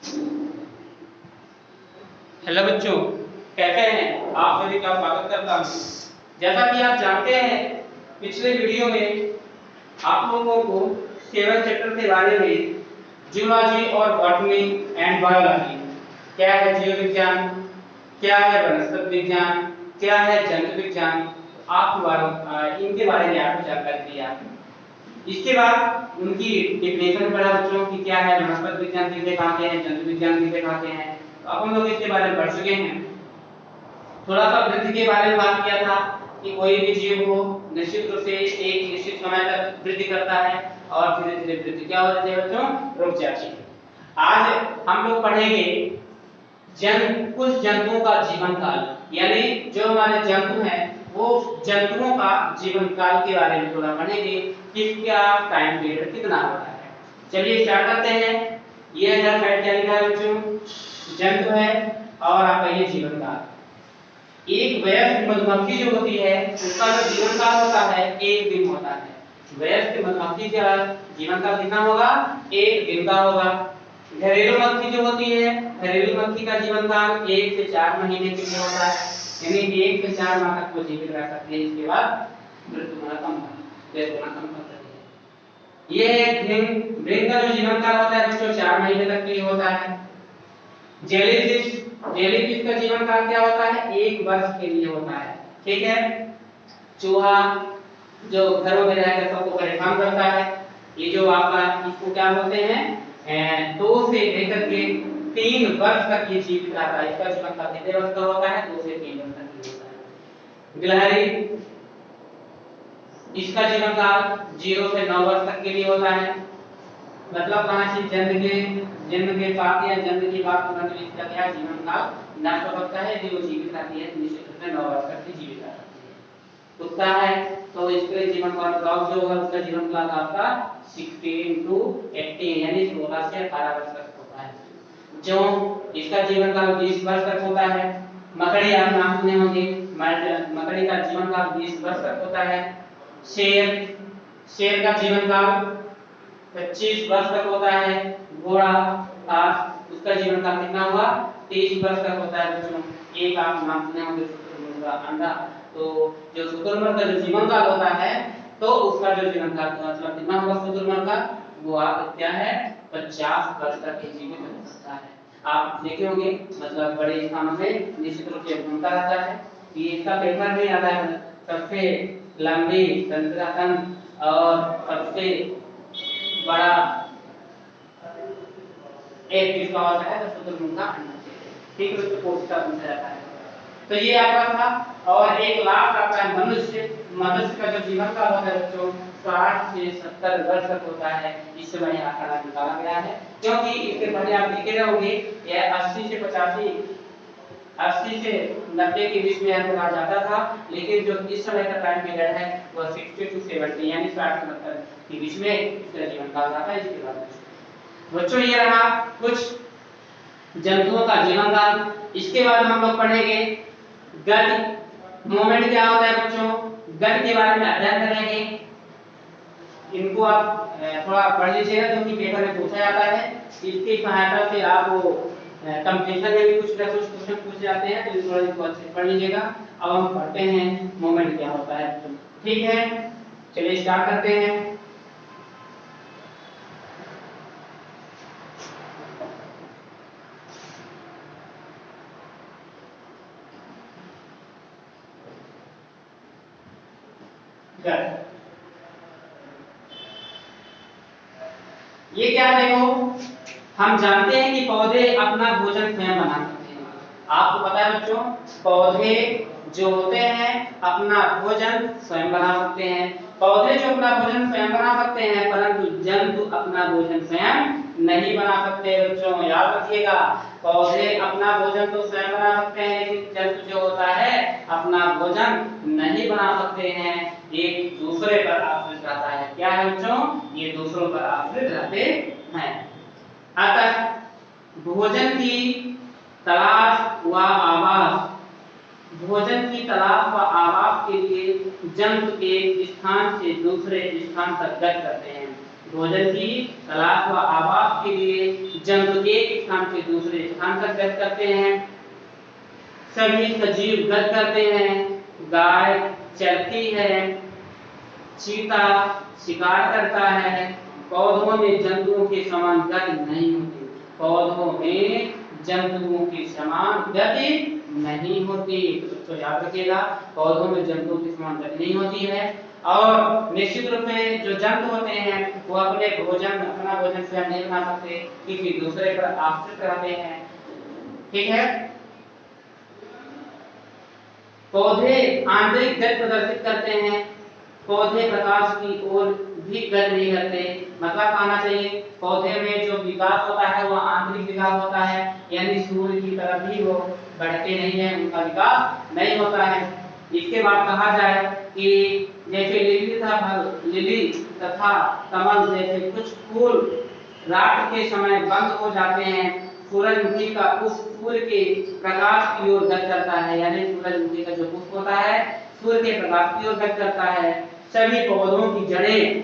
Hello बच्चों, कैसे हैं आप सभी का स्वागत करता हूँ। जैसा कि आप जानते हैं, पिछले वीडियो में आप लोगों को 7 चैप्टर के बारे में जूलॉजी और बॉटनी एंड बायोलॉजी, क्या है जीव विज्ञान, क्या है वनस्पति विज्ञान, क्या है जंतु विज्ञान, इनके बारे में आपको जानकारी दिया। इसके बाद उनकी डिफिनेशन पढ़ा बच्चों कि क्या है वनस्पति विज्ञान किसे कहते हैं, जंतु विज्ञान किसे कहते हैं। तो अपन लोग इसके बारे में पढ़ चुके हैं। थोड़ा सा वृद्धि के बारे में बात किया था कि कोई भी जीव हो निश्चित रूप से एक निश्चित समय तक वृद्धि करता है और धीरे धीरे वृद्धि क्या हो जाती है बच्चों, रुक जाती है। आज हम लोग पढ़ेंगे कुछ जंतुओं का जीवन काल, यानी जो हमारे जंतु हैं वो जंतुओं का जीवन काल के बारे में थोड़ा पढ़ेंगे कि क्या टाइम पीरियड कितना होता है। चलिए स्टार्ट करते हैं। ये इधर साइड क्या लिखा है बच्चों, जंतु है और आपका ये जीवन काल। एक वयस्क मधुमक्खी जो होती है उसका जो जीवन काल होता है 1 दिन होता है। वयस्क मधुमक्खी का जीवन काल कितना होगा, 1 दिन का होगा। घरेलू मक्खी जो होती है, घरेलू मक्खी का जीवन काल 1 से 4 महीने के लिए होता है, यानी 1 से 4 माह तक वो जीवित रह सकते हैं। इसके बाद मृत्यु होना कम होता है। ये भृंग का जो जीवन काल होता है बच्चों 4 महीने तक के लिए होता है। जेलीफिश का जीवन काल क्या होता है, 1 वर्ष के लिए होता है। ठीक है। चूहा जो घरों में रहकर सबको परेशान करता है, ये जो आपका इसको क्या बोलते हैं, 2 से लेकर के 3 वर्ष तक ये जीवित रहता है। इसका जीवन काल कितने वर्ष का होता है, 2 से 3 वर्ष तक होता है। गिलहरी, इसका जीवन काल 0 से 9 वर्ष तक के लिए होता है। मतलब कहां से जन्म के साथ या जन्म के बाद तुरंत इसका क्या जीवन काल नष्ट हो सकता है, जो जीवित रहती है निश्चित रूप से 9 वर्ष तक की जीवित रहती है। कुत्ता है तो इसके जीवन काल डॉग जो है उसका जीवन काल आपका 16 to 18 यानी 16 से 18 वर्ष तक होता है। जो इसका जीवन काल 20 वर्ष तक होता है। मकड़ी आप नाम सुने होंगे, मकड़ी का जीवन काल 20 वर्ष तक होता है। शेर का जीवन काल 25 वर्ष तक होता है। घोड़ा उसका जीवन काल कितना हुआ, 30 वर्ष तक होता है बच्चों। एक आप नाम सुने होंगे शुतुरमुर्ग का अंडा, तो जो शुतुरमुर्ग का जो जीवन काल होता है तो उसका जो जीवन काल मतलब कितना होगा शुतुरमुर्ग का, वो आप क्या है 50 वर्ष तक जीवित हो सकता है। आप देखे होंगे मतलब बड़े स्थानों में निश्चित रूप से घूमता रहता है। ये इसका पेपर में आता है सबसे लंबी तंत्रिका और सबसे बड़ा एक किसका होता है तो शुतुरमुर्ग का अंडा। ठीक है, उसको कोशिका पूछा जाता है। तो ये आपका था। और एक लास्ट आपका मनुष्य का जो जीवन काल होता है बच्चों 60 से 70 वर्ष तक होता है। इससे बड़ा आंकड़ा निकाला गया है, क्योंकि इसके पहले आप देखे रहोगे यह 80 से 90 के बीच में अंतराल जाता था, लेकिन जो इस समय का टाइम पीरियड है वह 60 to 70 यानी 60 से 70 के बीच में इसका जीवन काल आता है। इसके बाद बच्चों ये रहा कुछ जंतुओं का जीवन काल। इसके बाद हम लोग पढ़ेंगे गति मूवमेंट क्या होता है बच्चों, गति के बारे में अध्ययन करेंगे। इनको आप थोड़ा पढ़ लीजिएगा क्योंकि पेपर में पूछा जाता है। इसकी सहायता से आप वो कंपटीशन में भी कुछ क्वेश्चन पूछे जाते हैं, तो थोड़ा इसको अच्छे से पढ़ लीजिएगा। अब हम पढ़ते हैं मूवमेंट क्या होता है बच्चों। ठीक है, चलिए स्टार्ट करते हैं। ये क्या देखो, हम जानते हैं कि पौधे अपना भोजन स्वयं बना सकते हैं। आपको पता है बच्चों, पौधे जो होते हैं अपना भोजन स्वयं बना सकते हैं। पौधे जो अपना भोजन स्वयं बना सकते हैं, परंतु जंतु अपना भोजन स्वयं नहीं बना सकते बच्चों, याद रखिएगा। पौधे अपना भोजन तो स्वयं बना सकते हैं, लेकिन जंतु जो होता है अपना भोजन नहीं बना सकते हैं, एक दूसरे पर आश्रित रहता है। क्या है बच्चों, ये दूसरों पर आश्रित रहते हैं। अतः भोजन की तलाश व आवास के लिए जंतु एक स्थान से दूसरे स्थान तक गति करते हैं। भोजन की तलाश व आवास के लिए जंतु एक स्थान से दूसरे स्थान तक गति करते हैं। सभी सजीव गति करते हैं। गाय चलती है, चीता शिकार करता है। पौधों में जंतुओं के समान गति नहीं होती। पौधों में जंतुओं की समान गति नहीं होती। तो याद रखिएगा, पौधों में जंतुओं की समान गति नहीं होती है। और निश्चित रूप से जो जंतु होते हैं वो अपना भोजन स्वयं नहीं बना सकते, किसी दूसरे पर आश्रित रहते हैं। ठीक है। पौधे आंतरिक गति प्रदर्शित करते हैं। पौधे प्रकाश की ओर भी गति नहीं करते। मतलब आना चाहिए, पौधे में जो विकास होता है वह आंतरिक विकास होता है, यानी सूर्य की तरफ भी वो बढ़ते नहीं है, उनका विकास नहीं होता है। इसके बाद कहा जाए कि जैसे लिली तथा कमल जैसे कुछ फूल रात के समय बंद हो जाते हैं, सूरजमुखी का पुष्प सूर्य के प्रकाश की ओर गति करता है, यानी सूरजमुखी का जो पुष्प होता है सूर्य के प्रकाश की ओर गति करता है। सभी पौधों की जड़ें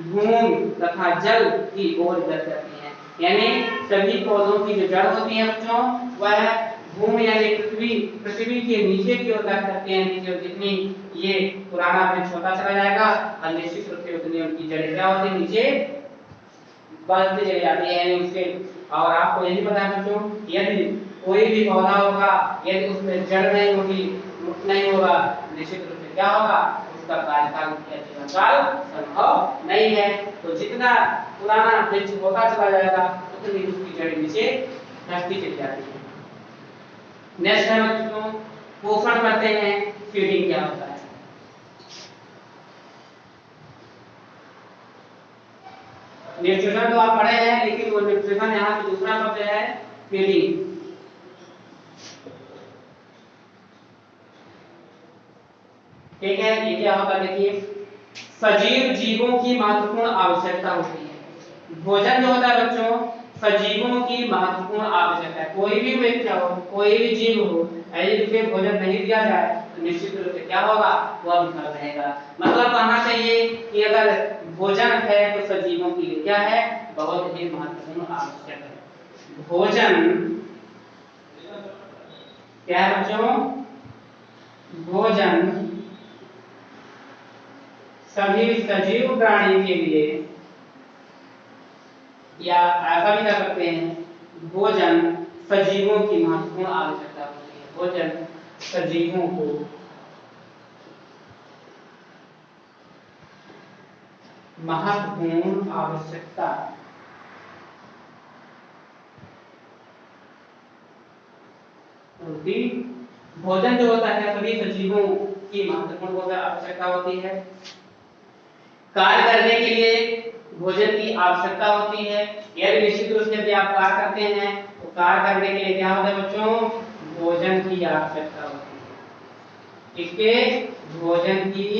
भूमि तथा जल की ओर गति करती हैं, यानी सभी पौधों की जो जड़ होती है बच्चों वह भूमि यानी पृथ्वी के नीचे की ओर गति करती है। नीचे जितनी ये पुराना वृक्ष होता चला जाएगा और निश्चित रूप से उतनी उनकी जड़ें क्या होती है, नीचे बढ़ती चली जाती है उसके। और आपको यही पता है बच्चों, यदि कोई भी पौधा होगा यदि उसमें जड़ नहीं होगी, रूट नहीं होगा, निश्चित रूप से क्या होगा, उसका कार्यकाल जीवनकाल संभव नहीं है। तो जितना पुराना वृक्ष होता चला जाएगा उतनी उसकी जड़ नीचे धंसती चली जाती है। नेक्स्ट है बच्चों, पोषण करते हैं। फीडिंग क्या होता है? न्यूट्रिशन तो आप पढ़े हैं, लेकिन वो न्यूट्रिशन यहाँ पे दूसरा शब्द है फीडिंग। ठीक है, ये क्या होता है देखिए, सजीव जीवों की महत्वपूर्ण आवश्यकता होती है। भोजन जो होता है बच्चों सजीवों की महत्वपूर्ण आवश्यकता है। कोई भी व्यक्ति हो, कोई भी जीव हो, यदि उसे भोजन नहीं दिया जाए तो निश्चित रूप से क्या होगा, वह विफल रहेगा। मतलब कहना चाहिए कि अगर भोजन है तो सजीवों के लिए क्या है, बहुत ही महत्वपूर्ण आवश्यक है। भोजन क्या है बच्चों? भोजन सभी सजीव प्राणी के लिए, या ऐसा भी कर सकते हैं, भोजन सजीवों की महत्वपूर्ण आवश्यकता होती है। भोजन सजीवों को महत्वपूर्ण आवश्यकता होती। भोजन जो होता है सभी सजीवों की महत्वपूर्ण आवश्यकता होती है। कार्य करने के लिए भोजन की आवश्यकता होती है। यदि निश्चित रूप से आप कार्य करते हैं तो कार्य करने के लिए क्या होता है बच्चों, भोजन की आवश्यकता होती है। इसके भोजन की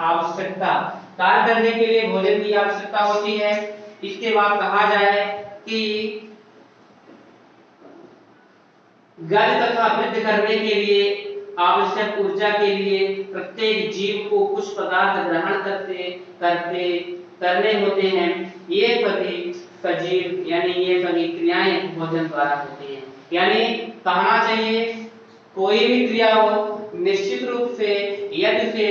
आवश्यकता, कार्य करने के लिए भोजन की आवश्यकता होती है। इसके बाद कहा जाए कि गति तथा वृद्धि करने के लिए आवश्यक ऊर्जा के लिए प्रत्येक जीव को कुछ पदार्थ ग्रहण करने होते हैं। ये सभी सजीव यानी ये सभी क्रियाएं भोजन द्वारा होती हैं। यानी कहना चाहिए कोई भी क्रिया हो, निश्चित रूप से यदि से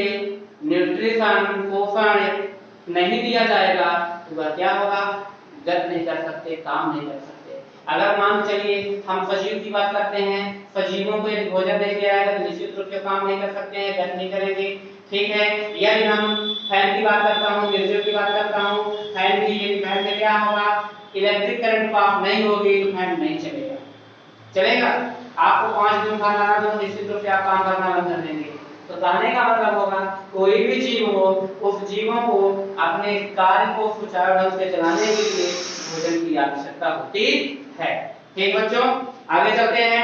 न्यूट्रिशन पोषण नहीं दिया जाएगा तो वह क्या होगा, गति नहीं कर सकते, काम नहीं कर सकते। अगर मान चलिए हम सजीव की बात करते हैं, सजीवों को यदि भोजन नहीं दिया जाएगा तो निश्चित रूप से काम नहीं कर सकते हैं, गति नहीं करेंगे। ठीक है, यदि हम फैन की बात करता हूँ, बिजली की बात करता हूँ, फैन की यदि फैन से क्या होगा, इलेक्ट्रिक करंट पास नहीं होगी तो फैन नहीं चलेगा। चलेगा, आपको 5 दिन खाना ना दो निश्चित रूप से आप काम करना बंद कर देंगे। तो कहने का मतलब होगा कोई भी जीव हो, उस जीवों को अपने कार्य को सुचारू ढंग से चलाने के लिए भोजन की आवश्यकता होती है। ठीक बच्चों, आगे चलते हैं।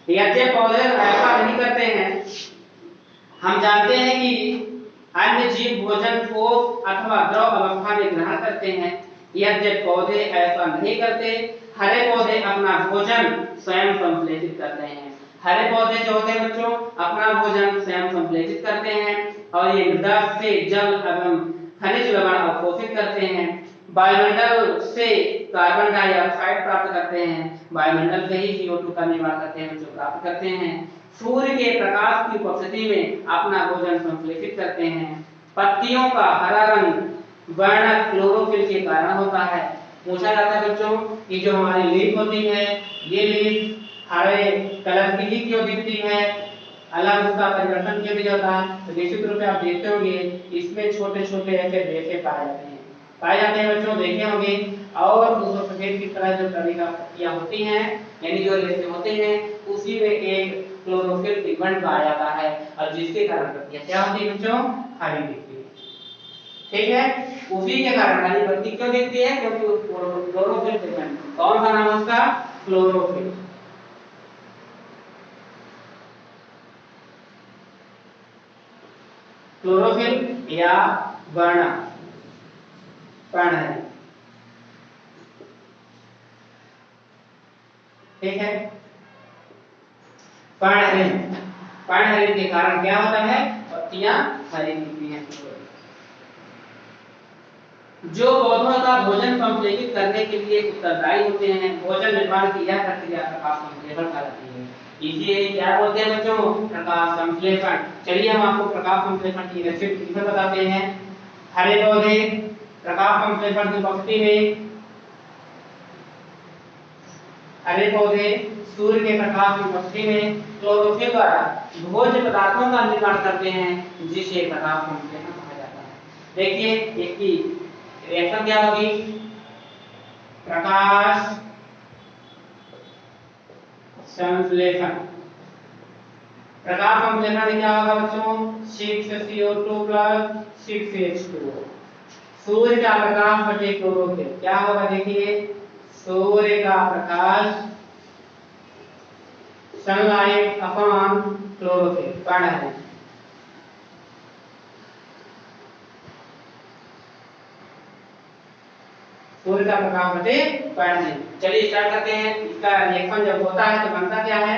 यद्यपि पौधे ऐसा नहीं करते हैं, हम जानते हैं कि अन्य जीव भोजन को अथवा द्रव अवस्था में ग्रहण करते हैं। यद्यपि पौधे ऐसा नहीं करते, हरे पौधे अपना भोजन स्वयं संश्लेषित करते हैं। हरे पौधे जो होते हैं बच्चों अपना भोजन स्वयं संश्लेषित करते हैं। और ये मृदा से जल एवं खनिज लवण अवशोषित करते हैं। वायुमंडल से कार्बन डाइऑक्साइड प्राप्त करते हैं। वायुमंडल से ही CO2 का निर्माण करते हैं, जो प्राप्त करते हैं। सूर्य के प्रकाश की उपस्थिति में अपना भोजन संश्लेषित करते हैं। पत्तियों का हरा रंग वर्ण क्लोरोफिल के कारण होता है। पूछा जाता है बच्चों कि जो हमारी लीफ होती है, ये लीफ हरे कलर की ही क्यों दिखती है, अलग उसका परिवर्तन क्यों नहीं होता? तो निश्चित रूप से आप देखते होंगे इसमें छोटे छोटे ऐसे रेशे पाए जाते हैं बच्चों, देखे होंगे। और उस सफेद की तरह जो तरी का पत्तियां होती हैं, यानी जो रेशे होते हैं, उसी में एक क्लोरोफिल पिगमेंट पाया जाता है, और जिसके कारण पत्तियां क्या होती है बच्चों? हरी दिखती है। ठीक है, उसी के कारण हरी पत्ती क्यों दिखती है? क्योंकि क्लोरोफिल पिगमेंट, कौन सा नाम है उसका? क्लोरोफिल। क्लोरोफिल या वर्ण है। ठीक है, पर्णहरित के कारण क्या होता है? पत्तियां हरी दिखती हैं। जो पौधों का भोजन संश्लेषित करने के लिए उत्तरदायी होते हैं, भोजन निर्माण की यह प्रक्रिया प्रकाश संश्लेषण कहलाती है। इसे क्या बोलते हैं बच्चों? प्रकाश संश्लेषण। चलिए हम आपको प्रकाश संश्लेषण की रेसिपी बताते हैं। हरे पौधे प्रकाश संश्लेषण की उपस्थिति में, हरे पौधे सूर्य के प्रकाश की उपस्थिति में क्लोरोफिल द्वारा भोज्य पदार्थों का निर्माण करते हैं, जिसे प्रकाश संश्लेषण कहा जाता है। देखिए इसकी रिएक्शन क्या होगी? प्रकाश संश्लेषण। प्रकाश संश्लेषण में क्या होगा बच्चों? 6CO2 + 6H2O। सूर्य का प्रकाश बटे क्लोरोफिल क्या होगा? देखिए सूर्य का प्रकाश, सनलाइट अपॉन क्लोरोफिल, पढ़ है। सूर्य का प्रकाश बटे पढ़ने। चलिए स्टार्ट करते हैं। इसका रिएक्शन जब होता है तो बनता क्या है?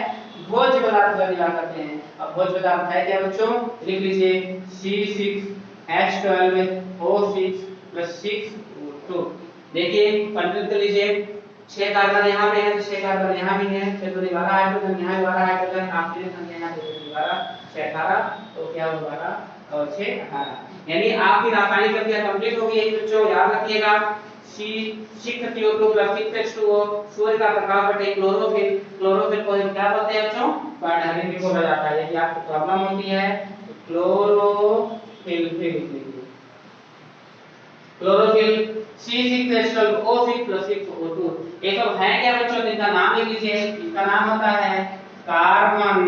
भोज्य पदार्थ का निर्माण करते हैं। अब भोज्य पदार्थ है क्या बच्चों? लिख लीजिए C6H12O6 + 6O2। देखिए कंप्लीट कर लीजिए। 6 कार्बन यहाँ पे है तो 6 कार्बन यहाँ भी है, 6 तो 12 हाइड्रोजन, यहाँ 12 हाइड्रोजन, ऑक्सीजन संख्या यहाँ पे 12 6 18, तो क्या हो 12 और 6 18। यानी आपकी रासायनिक प्रक्रिया कंप्लीट हो गई है बच्चों, याद रखिएगा। C6CO2 + 6H2O, सूर्य का प्रकाश बटे क्लोरोफिल। क्लोरोफिल को हम क्या बोलते हैं बच्चों? पर्णहरित भी बोला जाता है। यदि आपको प्रॉब्लम होती है तो क्लोरोफिल पे लिख लीजिए। Chlorophyll C6H12O6 + 6O2। ये सब है क्या बच्चों? इनका नाम लिख लीजिए। इसका नाम होता है कार्बन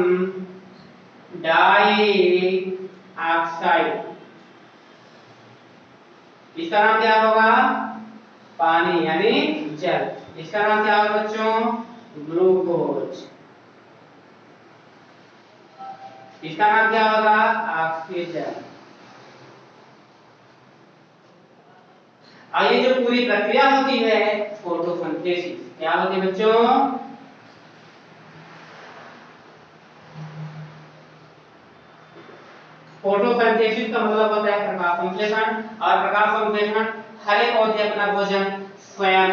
डाइऑक्साइड। इसका नाम क्या होगा? पानी यानी जल। इसका नाम क्या होगा बच्चों? ग्लूकोज। इसका नाम क्या होगा? ऑक्सीजन। और ये जो पूरी प्रक्रिया होती है फोटोसिंथेसिस, क्या होती है बच्चों? फोटोसिंथेसिस का मतलब होता है प्रकाश संश्लेषण। और प्रकाश संश्लेषण हरे पौधे अपना भोजन स्वयं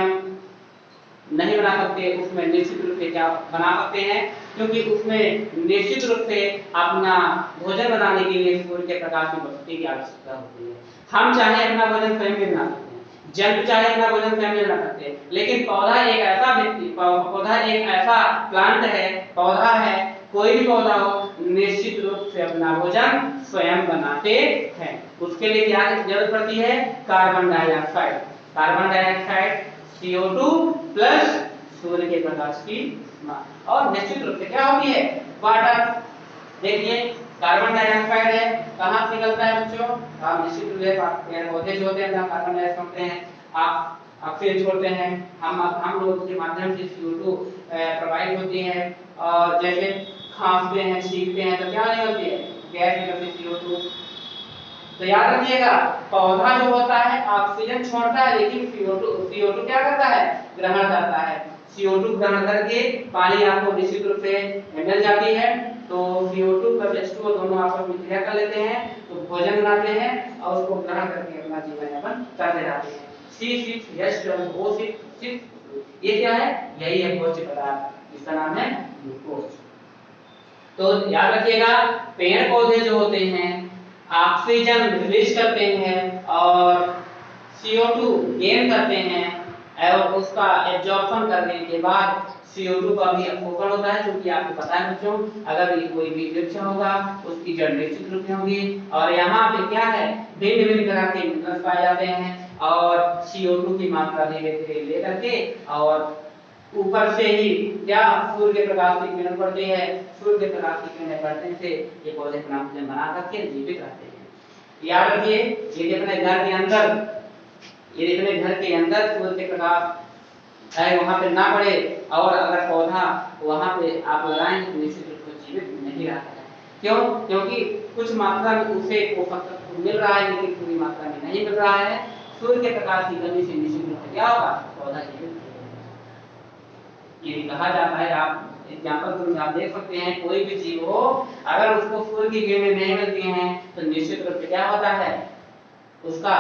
नहीं बना सकते, उसमें निश्चित रूप से क्या बना सकते हैं? क्योंकि उसमें निश्चित रूप से अपना भोजन बनाने के लिए सूर्य के प्रकाश की उपस्थिति की आवश्यकता होती है। हम चाहे अपना भोजन स्वयं भी बना सकते हैं, जंतु चाहे अपना भोजन स्वयं भी बना सकते हैं, लेकिन पौधा एक ऐसा प्लांट है, पौधा है, कोई भी पौधा हो, निश्चित रूप से अपना भोजन स्वयं बनाते हैं। उसके लिए क्या जरूरत पड़ती है? Carbon dioxide. Carbon dioxide CO2 plus सूर्य के प्रकाश की मात्रा, और निश्चित रूप से क्या होती है? वाटर। देखिए कार्बन डाइऑक्साइड है, कहां से निकलता है बच्चों? आप निश्चित रूप से पेड़ पौधे जो होते हैं ना, कार्बन डाइऑक्साइड छोड़ते हैं, आप ऑक्सीजन छोड़ते हैं, हम लोगों के माध्यम से CO2 प्रोवाइड होती है। और जैसे खांसते हैं, छींकते हैं तो क्या नहीं होती है? गैस निकलती है CO2। तो याद रखिएगा, पौधा जो होता है ऑक्सीजन छोड़ता है, लेकिन CO2 क्या करता है? ग्रहण करता है। CO2 ग्रहण करके पानी आपको निश्चित रूप से मिल जाती है। तो CO2 प्लस H2O दोनों आपस में क्रिया कर लेते हैं, तो भोजन बनाते हैं और उसको ग्रहण करके अपना जीवन यापन करते रहते हैं। C6H12O6 ये क्या है? यही है भोज्य पदार्थ, इसका नाम है ग्लूकोज। तो याद रखिएगा, पेड़ पौधे जो होते हैं ऑक्सीजन रिलीज करते हैं और CO2 गेन करते हैं और उसका एब्जॉर्प्शन करने के बाद CO2 का भी अवशोषण होता है, क्योंकि आपको पता है बच्चों, अगर ये कोई भी वृक्ष होगा उसकी जड़ निश्चित रूप में होगी और यहाँ पे क्या है, भिन्न भिन्न तरह के मिनरल्स पाए जाते हैं और CO2 की मात्रा धीरे धीरे लेकर के और ऊपर से ही क्या सूर्य के प्रकाश की किरण पड़ती है, सूर्य के प्रकाश की किरणें पड़ने से ये पौधे अपना भोजन बना करके जीवित रहते हैं। याद रखिए, यदि अपने घर के अंदर सूर्य के प्रकाश है वहां पे ना पड़े और अगर पौधा वहां पे आप लगाएंगे तो निश्चित रूप से जीवित नहीं रहता है। क्यों? क्योंकि कुछ मात्रा में उसे पोषक तत्व मिल रहा है लेकिन पूरी मात्रा में नहीं मिल रहा है। सूर्य के प्रकाश की कमी से निश्चित रूप से क्या होगा, पौधा जीवित ये कहा जाता है। आप एग्जांपल में आप देख सकते हैं, कोई भी जीव हो अगर उसको सूर्य की किरणें नहीं मिलती हैं तो निश्चित रूप से क्या होता है, उसका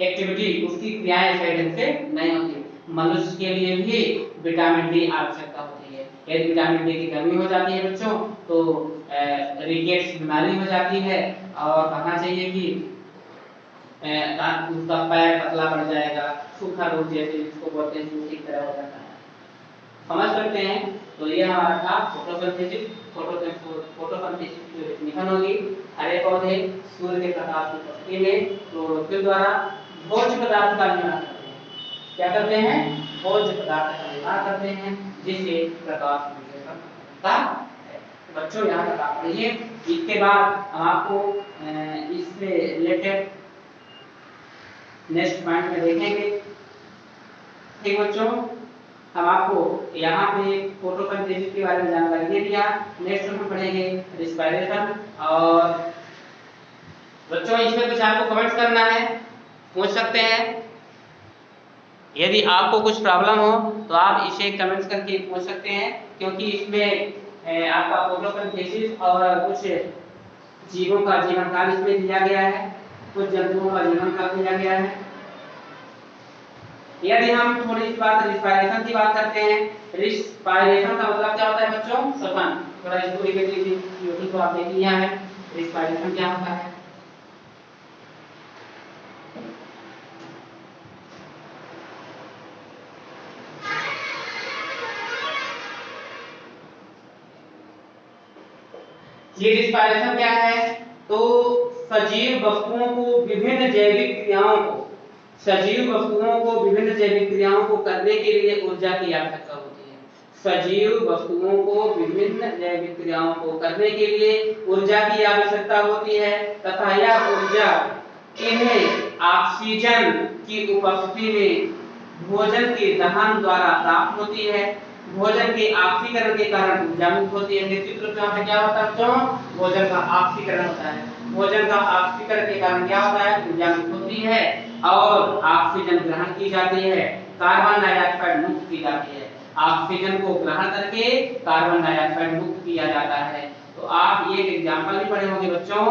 एक्टिविटी, उसकी क्रियाएं सही ढंग से नहीं होती। मनुष्य के लिए भी विटामिन डी आवश्यकता होती है। यदि विटामिन डी की कमी हो जाती है बच्चों तो रिकेट्स बीमारी हो जाती है और कहना चाहिए कि उसका पैर पतला पड़ जाएगा, सूखा रोग जैसे जिसको बोलते हैं सूखी तरह हो जाता है। समझ सकते हैं? तो ये हमारा था फोटोसिंथेसिस। फोटोसिंथेसिस की डेफिनेशन होगी, हरे पौधे सूर्य के प्रकाश की उपस्थिति में क्लोरोफिल द्वारा भोज्य पदार्थ का निर्माण करते हैं। क्या करते हैं? भोज्य पदार्थ का निर्माण करते हैं जिससे प्रकाश विश्लेषण होता है। बच्चों यहाँ तक आप पढ़िए। इसके बाद हम आपको इससे रिलेटेड नेक्स्ट पॉइंट में देखेंगे। ठीक बच्चों, हम आपको यहाँ पे फोटोसिंथेसिस के बारे में जानकारी दे दिया। नेक्स्ट हम पढ़ेंगे रिस्पायरेशन। और बच्चों इसमें कुछ आपको कमेंट्स करना है, पूछ सकते हैं। यदि आपको कुछ प्रॉब्लम हो तो आप इसे कमेंट्स करके पूछ सकते हैं, क्योंकि इसमें आपका फोटोसिंथेसिस और कुछ जीवों का जीवन काल इसमें दिया गया है, कुछ जंतुओं का जीवन काल दिया गया है। यदि हम थोड़ी इस बात रिस्पायरेशन की बात करते हैं, रिस्पायरेशन का मतलब क्या होता है बच्चों? श्वसन। थोड़ा इसको यूट्यूब को आप देख लिया है, रिस्पायरेशन क्या होता है। ये रिस्पायरेशन क्या है? तो सजीव वस्तुओं को विभिन्न जैविक क्रियाओं को करने के लिए ऊर्जा की आवश्यकता होती है। सजीव वस्तुओं को विभिन्न जैविक क्रियाओं को करने के लिए ऊर्जा की आवश्यकता होती है तथा यह ऊर्जा इन्हें ऑक्सीजन की उपस्थिति में भोजन के दहन द्वारा प्राप्त होती है। भोजन के ऑक्सीकरण के कारण ऊर्जा मुक्त होती है। निश्चित रूप से क्या होता है बच्चों? भोजन का ऑक्सीकरण होता है। भोजन का ऑक्सीकरण के कारण क्या होता है? ऊर्जा मुक्त होती है और ऑक्सीजन ग्रहण की जाती है, कार्बन डाइऑक्साइड मुक्त की जाती है। ऑक्सीजन को ग्रहण करके कार्बन डाइऑक्साइड मुक्त किया जाता है। तो आप ये एग्जांपल भी पढ़े होंगे बच्चों,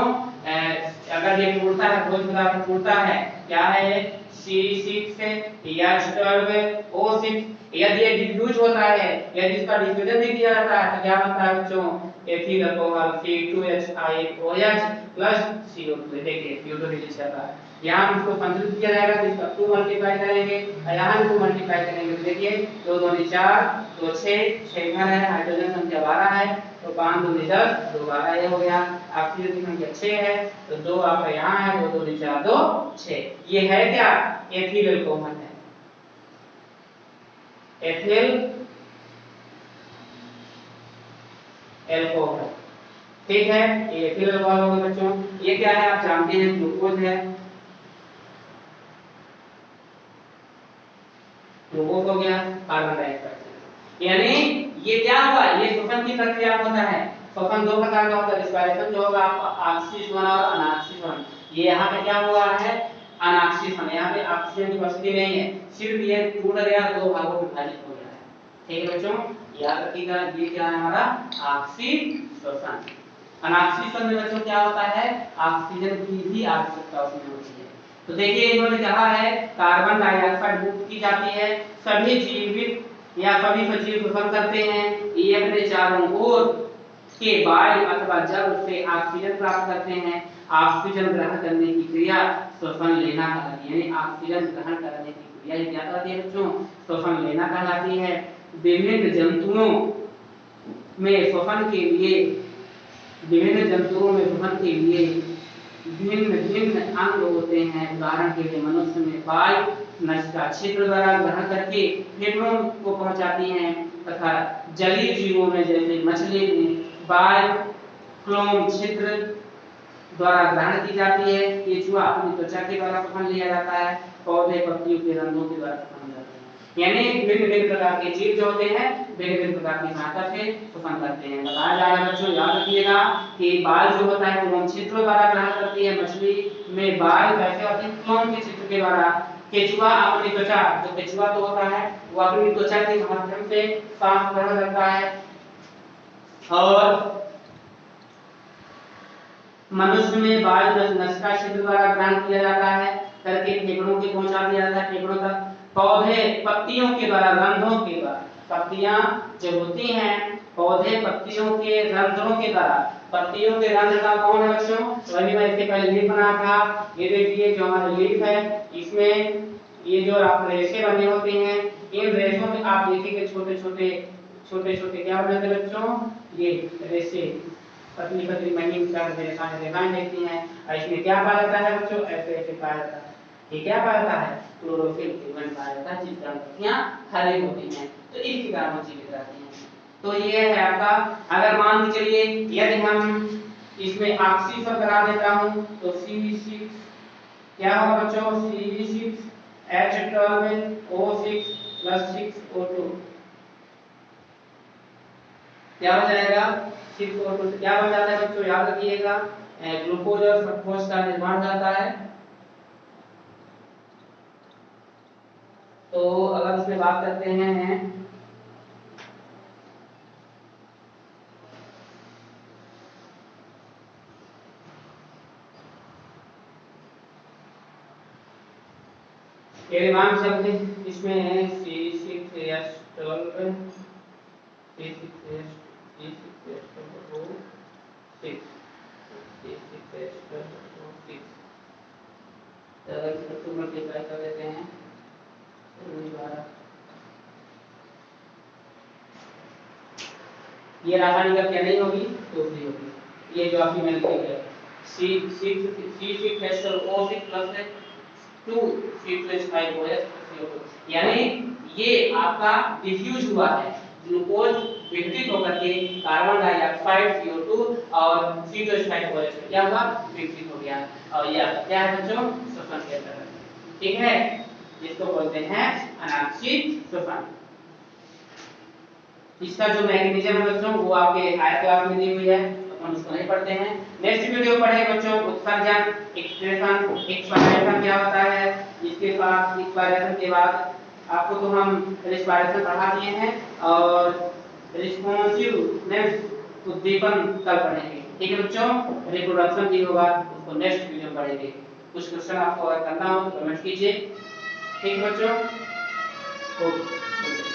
अगर ये टूटता है, भोज्य पदार्थ टूटता है, क्या है? C6H12O6। यदि ये डिफ्यूज होता है, यदि इसका डिफ्यूजन नहीं किया जाता है तो क्या बनता है बच्चों? Ethyl alcohol C2H5OH plus CO2। देखिए CO2 रिलीज करता है। यहाँ इसको संतुलित किया जाएगा तो इसका 2 मल्टीप्लाई करेंगे और यहाँ 2 मल्टीप्लाई करेंगे तो देखिए 2 दूनी 4, तो 6 इधर है, हाइड्रोजन संख्या 12 है तो 5 दूनी 10, 2 12 ये हो गया। ऑक्सीजन की संख्या 6 है तो 2 आपका यहाँ है, 2 दूनी 4, 2 6। ये है क्या? एथिल अल्कोहल है, एथिल अल्कोहल। ठीक है, ये एथिल अल्कोहल होगा बच्चों। ये क्या है आप जानते हैं? ग्लूकोज है। ग्लूकोज हो गया, कार्बन डाइऑक्साइड। यानी ये क्या होगा? ये श्वसन की प्रक्रिया होता है। श्वसन 2 प्रकार का होता है। रिस्पायरेशन जो होगा आपका ऑक्सीजन और अनऑक्सीजन। ये यहाँ पे क्या हुआ है? अनऑक्सीजन। यहाँ पे ऑक्सीजन की उपस्थिति नहीं है, सिर्फ ये टूट गया, 2 भागों में विभाजित हो गया है। ठीक है बच्चों, याद रखिएगा ये क्या है हमारा ऑक्सीजन श्वसन। अनाक्सीजन में बच्चों क्या होता है, ऑक्सीजन की भी आवश्यकता उसमें होती है। तो देखिए इन्होंने कहा है कार्बन डाइऑक्साइड मुक्त की जाती है, सभी जीवित या सभी सजीव श्वसन करते हैं, ये अपने चारों ओर के वायु अथवा जल से ऑक्सीजन प्राप्त करते हैं। ऑक्सीजन ग्रहण करने की क्रिया श्वसन लेना कहलाती है, यानी ऑक्सीजन ग्रहण करने की क्रिया ही क्या कहलाती है बच्चों, श्वसन लेना कहलाती है। विभिन्न जंतुओं में श्वसन के लिए भिन्न भिन्न अंग होते हैं। उदाहरण के लिए मनुष्य में वायु नसिका छिद्र द्वारा ग्रहण करके फेफड़ों को पहुंचाती हैं, तथा जलीय जीवों में जैसे मछली में वायु क्लोम छिद्र द्वारा ग्रहण की जाती है। केंचुआ अपनी त्वचा के द्वारा श्वसन लिया जाता है, पौधे पत्तियों के रंध्रों के द्वारा श्वसन करते हैं। यानी भिन्न भिन्न प्रकार के जीव जो होते हैं भिन्न भिन्न प्रकार की सहायता से श्वसन करते हैं। बताया जा रहा है बच्चों, याद रखिएगा कि बाल जो होता है वो छिद्र द्वारा ग्रहण करती है, मछली में बाल कैसे होते हैं, क्लोम के छिद्र के द्वारा। केंचुआ अपनी त्वचा, जो केंचुआ तो होता है वो अपनी त्वचा के माध्यम से सांस ग्रहण करता है, और मनुष्य में वायु नसिका छिद्र द्वारा ग्रहण किया जाता है, करके फेफड़ों के पहुंचा दिया जाता है फेफड़ों तक। पौधे पत्तियों के द्वारा, रंध्रों के द्वारा, पत्तियां जो होती हैं पौधे पत्तियों के रंध्रों के द्वारा, पत्तियों के रंध्र का कौन है बच्चों, वही मैं इससे पहले लीफ बना था। ये देखिए जो हमारा लीफ है इसमें ये जो आप रेशे बने होते हैं, इन रेशों में आप देखिए छोटे छोटे क्या बने थे बच्चों, ये रेशे पतली पतली महीन रेखाएं देखती हैं, और इसमें क्या पाया जाता है बच्चों, ऐसे ऐसे पाया जाता है। ये क्या पाया जाता है, क्लोरोफिल पीगमेंट पाया जाता है, जिसकी पत्तियां हरी होती हैं, तो इसके कारण वो जीवित रहती हैं। तो ये है आपका, अगर मान के चलिए यदि हम इसमें ऑक्सीजन करा देता हूं तो C6 क्या होगा बच्चों, C6H12O6 + 6O2 क्या हो जाएगा, 6O2 क्या बन जाता है बच्चों, याद रखिएगा ग्लूकोज और फ्रक्टोज का निर्माण करता है। तो अगर इसमें बात करते हैं ये मान सकते इसमें है C6H12 अगर इसको मल्टीप्लाई कर देते हैं ये रासायनिक क्या नहीं होगी, दूसरी होगी। ये जो आपकी मैंने लिखी है C6H12O6 + 2C5OH, यानी ये आपका डिफ्यूज हुआ है, ग्लूकोज विघटित होकर के कार्बन डाइऑक्साइड CO2 और C2H5OH क्या हुआ, विघटित हो गया, और ये क्या है बच्चों, श्वसन के अंदर, ठीक है, जिसको बोलते हैं अनाक्षिक श्वसन। इसका जो मैकेनिज्म है बच्चों वो आपके हायर क्लास में दी हुई है, अपन उसको नहीं पढ़ते हैं। नेक्स्ट वीडियो पढ़ेंगे बच्चों उत्सर्जन, एक्सप्रेशन, एक्सपायरेशन क्या होता है, इसके साथ एक्सपायरेशन के बाद आपको तो हम रेस्पिरेशन पढ़ा दिए हैं, और रिस्पॉन्सिवनेस उद्दीपन कल पढ़ेंगे, ठीक है बच्चों। रिप्रोडक्शन भी होगा, उसको नेक्स्ट वीडियो पढ़ेंगे। कुछ क्वेश्चन आपको अगर करना हो तो कमेंट कीजिए, ठीक है बच्चों। ओके।